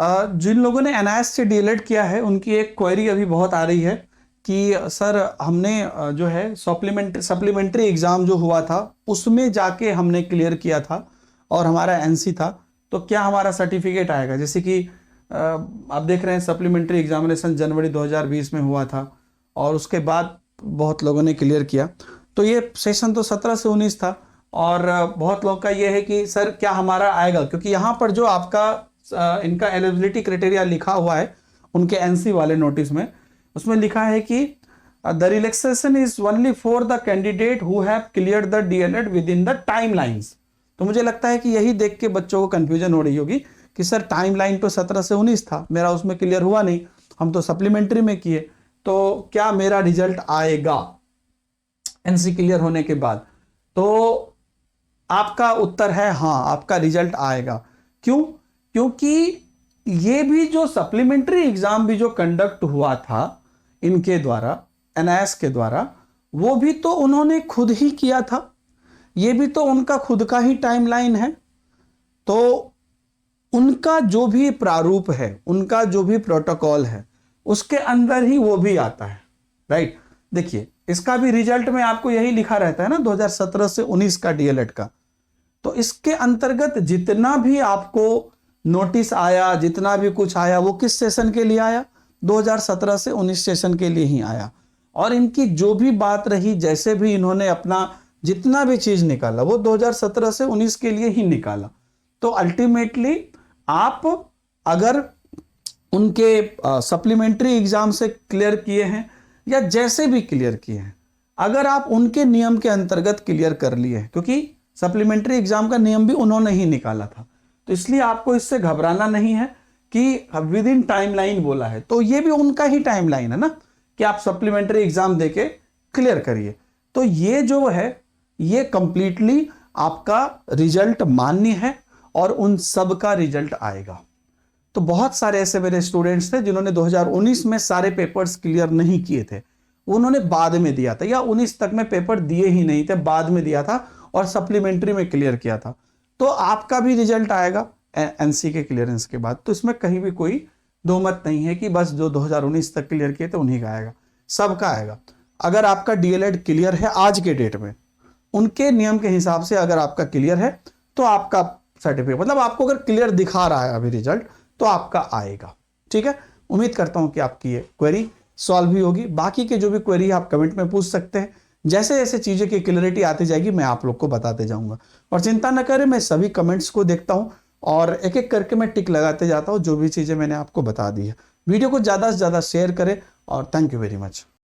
जिन लोगों ने एनआईएस से डीएलएड किया है उनकी एक क्वेरी अभी बहुत आ रही है कि सर हमने जो है सप्लीमेंट्री एग्ज़ाम जो हुआ था उसमें जाके हमने क्लियर किया था और हमारा एनसी था, तो क्या हमारा सर्टिफिकेट आएगा? जैसे कि आप देख रहे हैं सप्लीमेंट्री एग्जामिनेशन जनवरी 2020 में हुआ था और उसके बाद बहुत लोगों ने क्लियर किया। तो ये सेशन तो 17 से 19 था और बहुत लोग का ये है कि सर क्या हमारा आएगा, क्योंकि यहाँ पर जो आपका इनका एलिजिबिलिटी क्राइटेरिया लिखा हुआ है उनके एनसी वाले नोटिस में, उसमें लिखा है कि the relaxation is only for the candidate who have cleared the DElEd with in the time lines. तो मुझे लगता है कि यही देख के बच्चों को कंफ्यूजन हो रही होगी कि सर टाइम लाइन तो 17 से 19 था, मेरा उसमें क्लियर हुआ नहीं, हम तो सप्लीमेंट्री में किए, तो क्या मेरा रिजल्ट आएगा एनसी क्लियर होने के बाद? तो आपका उत्तर है हाँ, आपका रिजल्ट आएगा। क्यों? क्योंकि ये भी जो सप्लीमेंट्री एग्जाम भी जो कंडक्ट हुआ था इनके द्वारा, एनआईएस के द्वारा, वो भी तो उन्होंने खुद ही किया था, ये भी तो उनका खुद का ही टाइमलाइन है। तो उनका जो भी प्रारूप है, उनका जो भी प्रोटोकॉल है, उसके अंदर ही वो भी आता है, राइट? देखिए इसका भी रिजल्ट में आपको यही लिखा रहता है ना 2017 से 19 का डीएलएड का। तो इसके अंतर्गत जितना भी आपको नोटिस आया, जितना भी कुछ आया, वो किस सेशन के लिए आया? 2017 से 19 सेशन के लिए ही आया। और इनकी जो भी बात रही, जैसे भी इन्होंने अपना जितना भी चीज निकाला, वो 2017 से 19 के लिए ही निकाला। तो अल्टीमेटली आप अगर उनके सप्लीमेंट्री एग्जाम से क्लियर किए हैं या जैसे भी क्लियर किए हैं, अगर आप उनके नियम के अंतर्गत क्लियर कर लिए हैं, क्योंकि सप्लीमेंट्री एग्जाम का नियम भी उन्होंने ही निकाला था, तो इसलिए आपको इससे घबराना नहीं है कि विद इन टाइमलाइन बोला है, तो ये भी उनका ही टाइमलाइन है ना कि आप सप्लीमेंट्री एग्जाम देके क्लियर करिए। तो ये जो है ये कंप्लीटली आपका रिजल्ट मान्य है और उन सब का रिजल्ट आएगा। तो बहुत सारे ऐसे मेरे स्टूडेंट्स थे जिन्होंने 2019 में सारे पेपर्स क्लियर नहीं किए थे, उन्होंने बाद में दिया था, या 19 तक में पेपर दिए ही नहीं थे, बाद में दिया था और सप्लीमेंट्री में क्लियर किया था। तो आपका भी रिजल्ट आएगा एनसी के क्लियरेंस के बाद। तो इसमें कहीं भी कोई दो मत नहीं है कि बस जो 2019 तक क्लियर किए तो उन्हीं का आएगा, सबका आएगा। अगर आपका डीएलएड क्लियर है आज के डेट में, उनके नियम के हिसाब से अगर आपका क्लियर है तो आपका सर्टिफिकेट, मतलब आपको अगर क्लियर दिखा रहा है अभी रिजल्ट, तो आपका आएगा। ठीक है, उम्मीद करता हूं कि आपकी ये क्वेरी सॉल्व भी होगी। बाकी के जो भी क्वेरी आप कमेंट में पूछ सकते हैं, जैसे जैसे चीजें की क्लियरिटी आती जाएगी मैं आप लोग को बताते जाऊंगा। और चिंता न करें, मैं सभी कमेंट्स को देखता हूं और एक एक करके मैं टिक लगाते जाता हूं जो भी चीजें मैंने आपको बता दी है। वीडियो को ज्यादा से ज्यादा शेयर करें और थैंक यू वेरी मच।